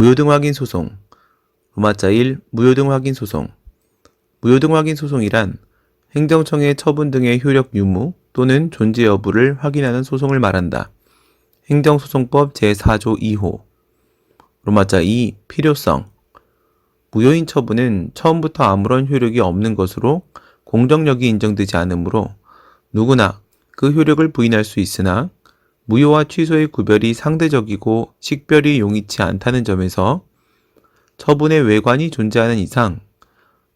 무효등 확인 소송. 로마자 1. 무효등 확인 소송. 무효등 확인 소송이란 행정청의 처분 등의 효력 유무 또는 존재 여부를 확인하는 소송을 말한다. 행정소송법 제4조 2호. 로마자 2. 필요성. 무효인 처분은 처음부터 아무런 효력이 없는 것으로 공정력이 인정되지 않으므로 누구나 그 효력을 부인할 수 있으나 무효와 취소의 구별이 상대적이고 식별이 용이치 않다는 점에서 처분의 외관이 존재하는 이상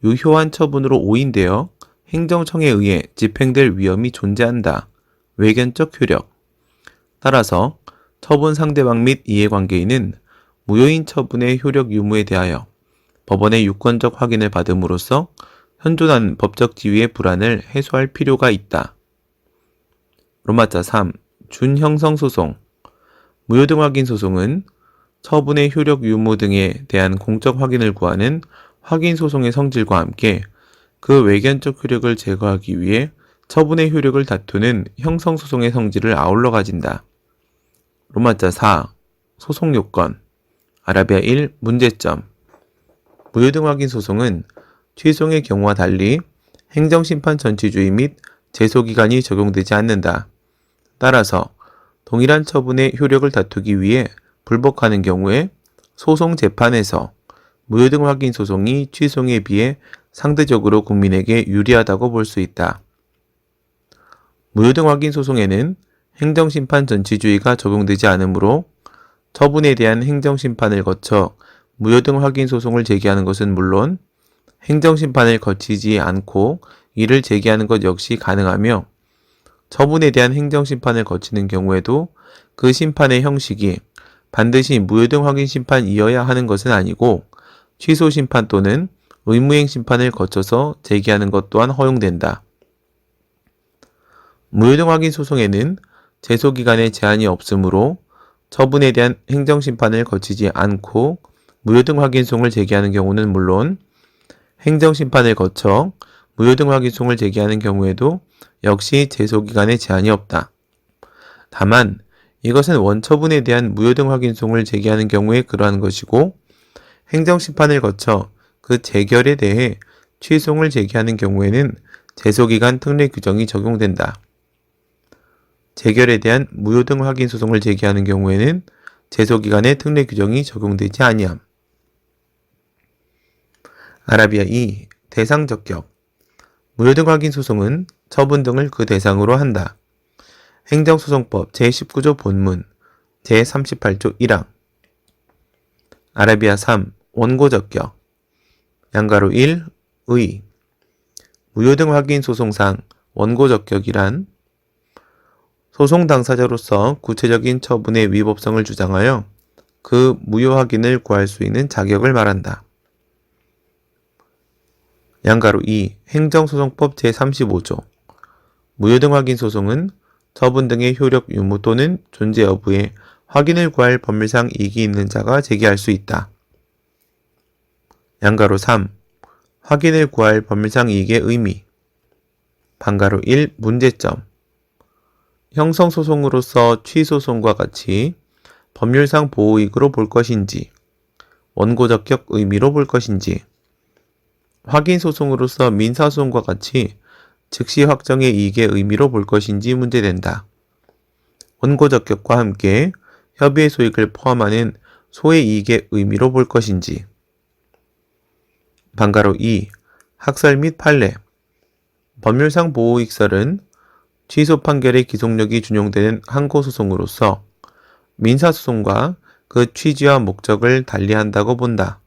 유효한 처분으로 오인되어 행정청에 의해 집행될 위험이 존재한다. 외견적 효력. 따라서 처분 상대방 및 이해관계인은 무효인 처분의 효력 유무에 대하여 법원의 유권적 확인을 받음으로써 현존하는 법적 지위의 불안을 해소할 필요가 있다. 로마자 3. 준형성소송. 무효등 확인 소송은 처분의 효력 유무 등에 대한 공적 확인을 구하는 확인 소송의 성질과 함께 그 외견적 효력을 제거하기 위해 처분의 효력을 다투는 형성소송의 성질을 아울러 가진다. 로마자 4. 소송 요건. 아라비아 1. 문제점. 무효등 확인 소송은 취소의 경우와 달리 행정심판 전치주의 및 제소기간이 적용되지 않는다. 따라서 동일한 처분의 효력을 다투기 위해 불복하는 경우에 소송 재판에서 무효등 확인 소송이 취소에 비해 상대적으로 국민에게 유리하다고 볼 수 있다. 무효등 확인 소송에는 행정심판 전치주의가 적용되지 않으므로 처분에 대한 행정심판을 거쳐 무효등 확인 소송을 제기하는 것은 물론 행정심판을 거치지 않고 이를 제기하는 것 역시 가능하며 처분에 대한 행정심판을 거치는 경우에도 그 심판의 형식이 반드시 무효등 확인 심판이어야 하는 것은 아니고 취소 심판 또는 의무행 심판을 거쳐서 제기하는 것 또한 허용된다. 무효등 확인 소송에는 제소기간에 제한이 없으므로 처분에 대한 행정심판을 거치지 않고 무효등 확인 소송을 제기하는 경우는 물론 행정심판을 거쳐 무효등 확인 소송을 제기하는 경우에도 역시 제소기간에 제한이 없다. 다만 이것은 원처분에 대한 무효등 확인 소송을 제기하는 경우에 그러한 것이고 행정심판을 거쳐 그 재결에 대해 취소를 제기하는 경우에는 제소기간 특례 규정이 적용된다. 재결에 대한 무효등 확인 소송을 제기하는 경우에는 제소기간의 특례 규정이 적용되지 아니함. 아라비아 2. 대상 적격. 무효등 확인 소송은 처분 등을 그 대상으로 한다. 행정소송법 제19조 본문 제38조 1항. 아라비아 3. 원고 적격. 양가로 1. 의. 무효등 확인 소송상 원고 적격이란 소송 당사자로서 구체적인 처분의 위법성을 주장하여 그 무효 확인을 구할 수 있는 자격을 말한다. 양가로 2. 행정소송법 제35조. 무효등 확인 소송은 처분 등의 효력 유무 또는 존재 여부에 확인을 구할 법률상 이익이 있는 자가 제기할 수 있다. 양가로 3. 확인을 구할 법률상 이익의 의미. 반가로 1. 문제점. 형성소송으로서 취소송과 같이 법률상 보호이익으로 볼 것인지, 원고적격 의미로 볼 것인지, 확인소송으로서 민사소송과 같이 즉시 확정의 이익의 의미로 볼 것인지 문제된다. 원고적격과 함께 협의의 소익을 포함하는 소의 이익의 의미로 볼 것인지. 반가로 2. 학설 및 판례. 법률상 보호이익설은 취소 판결의 기속력이 준용되는 항고소송으로서 민사소송과 그 취지와 목적을 달리한다고 본다.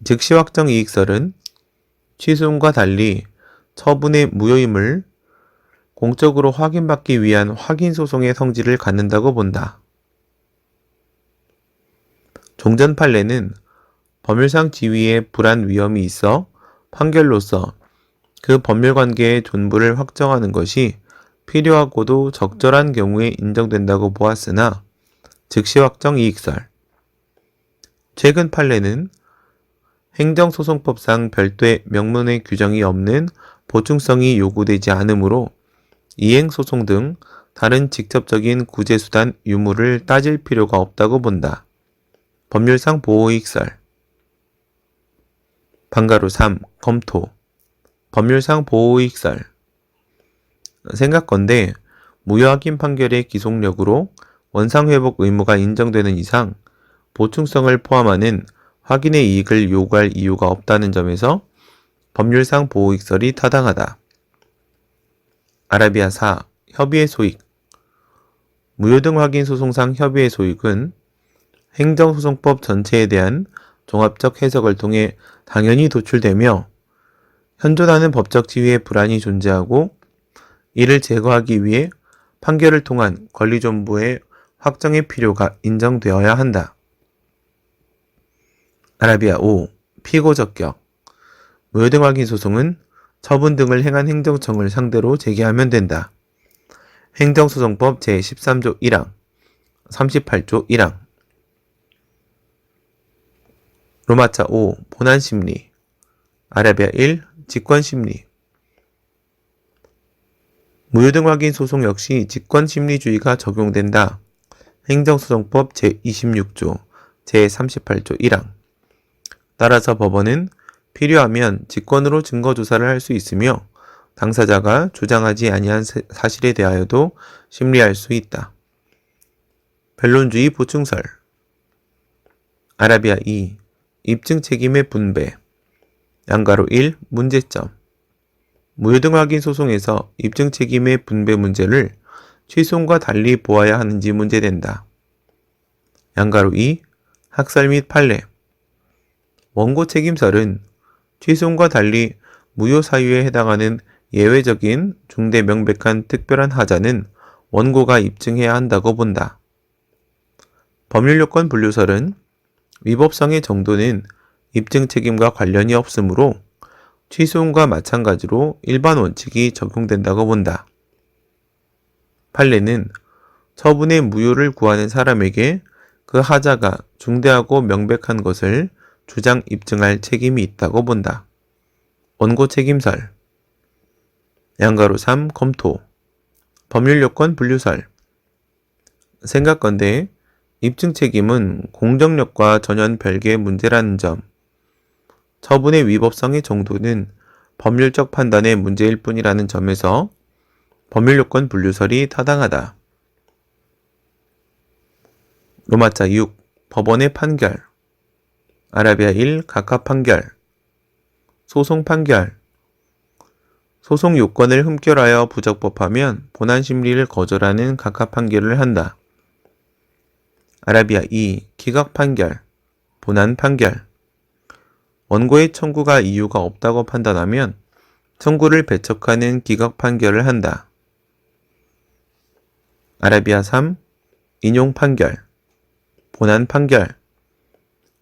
즉시 확정 이익설은 취소과 달리 처분의 무효임을 공적으로 확인받기 위한 확인소송의 성질을 갖는다고 본다. 종전 판례는 법률상 지위에 불안 위험이 있어 판결로서 그 법률관계의 존부를 확정하는 것이 필요하고도 적절한 경우에 인정된다고 보았으나 즉시 확정 이익설. 최근 판례는 행정소송법상 별도의 명문의 규정이 없는 보충성이 요구되지 않으므로 이행소송 등 다른 직접적인 구제수단 유무를 따질 필요가 없다고 본다. 법률상 보호이익설. 방가로 3. 검토. 법률상 보호이익설. 생각건대 무효확인 판결의 기속력으로 원상회복 의무가 인정되는 이상 보충성을 포함하는 확인의 이익을 요구할 이유가 없다는 점에서 법률상 보호이익설이 타당하다. 아라비아 4. 협의의 소익. 무효등 확인 소송상 협의의 소익은 행정소송법 전체에 대한 종합적 해석을 통해 당연히 도출되며 현존하는 법적 지위의 불안이 존재하고 이를 제거하기 위해 판결을 통한 권리존부의 확정의 필요가 인정되어야 한다. 아라비아 5. 피고적격. 무효등 확인 소송은 처분 등을 행한 행정청을 상대로 제기하면 된다. 행정소송법 제13조 1항, 38조 1항. 로마자 5. 본안심리. 아라비아 1. 직권심리. 무효등 확인 소송 역시 직권심리주의가 적용된다. 행정소송법 제26조, 제38조 1항. 따라서 법원은 필요하면 직권으로 증거조사를 할 수 있으며 당사자가 주장하지 아니한 사실에 대하여도 심리할 수 있다. 변론주의 보충설. 아라비아 2. 입증 책임의 분배. 양가로 1. 문제점. 무효등 확인 소송에서 입증 책임의 분배 문제를 취소과 달리 보아야 하는지 문제된다. 양가로 2. 학설 및 판례. 원고 책임설은 취소과 달리 무효 사유에 해당하는 예외적인 중대 명백한 특별한 하자는 원고가 입증해야 한다고 본다. 법률요건 분류설은 위법성의 정도는 입증 책임과 관련이 없으므로 취소과 마찬가지로 일반 원칙이 적용된다고 본다. 판례는 처분의 무효를 구하는 사람에게 그 하자가 중대하고 명백한 것을 주장 입증할 책임이 있다고 본다. 원고 책임설. 양가로 3. 검토. 법률요건 분류설. 생각건대 입증 책임은 공정력과 전혀 별개의 문제라는 점, 처분의 위법성의 정도는 법률적 판단의 문제일 뿐이라는 점에서 법률요건 분류설이 타당하다. 로마자 6. 법원의 판결. 아라비아 1. 각하 판결. 소송 판결. 소송 요건을 흠결하여 부적법하면 본안심리를 거절하는 각하 판결을 한다. 아라비아 2. 기각 판결. 본안 판결. 원고의 청구가 이유가 없다고 판단하면 청구를 배척하는 기각 판결을 한다. 아라비아 3. 인용 판결. 본안 판결.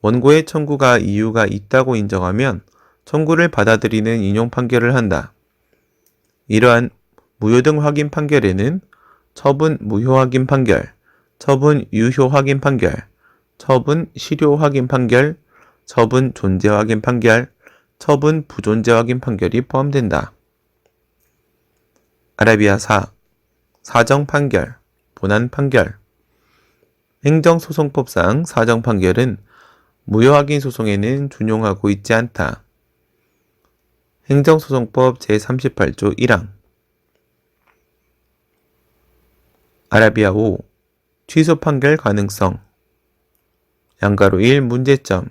원고의 청구가 이유가 있다고 인정하면 청구를 받아들이는 인용 판결을 한다. 이러한 무효등 확인 판결에는 처분 무효 확인 판결, 처분 유효 확인 판결, 처분 실효 확인 판결, 처분 존재 확인 판결, 처분 부존재 확인 판결이 포함된다. 아라비아 4. 사정 판결, 본안 판결. 행정소송법상 사정 판결은 무효 확인 소송에는 준용하고 있지 않다. 행정소송법 제38조 1항. 아라비아 5. 취소 판결 가능성. 양가로 1. 문제점.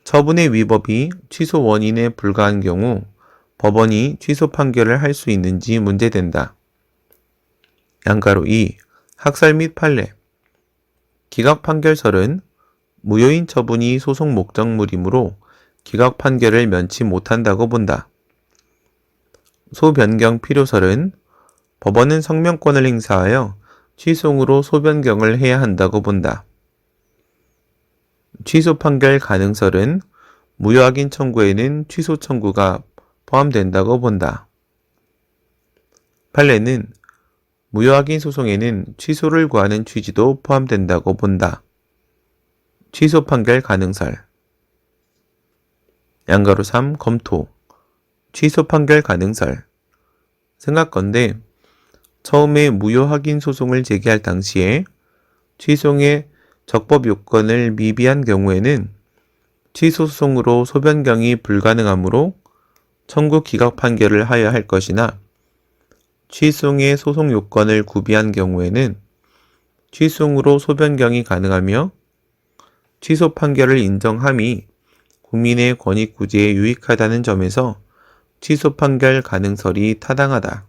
처분의 위법이 취소 원인에 불과한 경우 법원이 취소 판결을 할 수 있는지 문제된다. 양가로 2. 학설 및 판례. 기각 판결설은 무효인 처분이 소송 목적물이므로 기각 판결을 면치 못한다고 본다. 소변경 필요설은 법원은 성명권을 행사하여 취소로 소변경을 해야 한다고 본다. 취소 판결 가능설은 무효 확인 청구에는 취소 청구가 포함된다고 본다. 판례는 무효 확인 소송에는 취소를 구하는 취지도 포함된다고 본다. 취소 판결 가능설. 양가로 3. 검토. 취소 판결 가능설. 생각건대 처음에 무효 확인 소송을 제기할 당시에 취소의 적법 요건을 미비한 경우에는 취소 소송으로 소변경이 불가능하므로 청구 기각 판결을 하여야 할 것이나 취소의 소송 요건을 구비한 경우에는 취소로 소변경이 가능하며 취소 판결을 인정함이 국민의 권익구제에 유익하다는 점에서 취소 판결 가능설이 타당하다.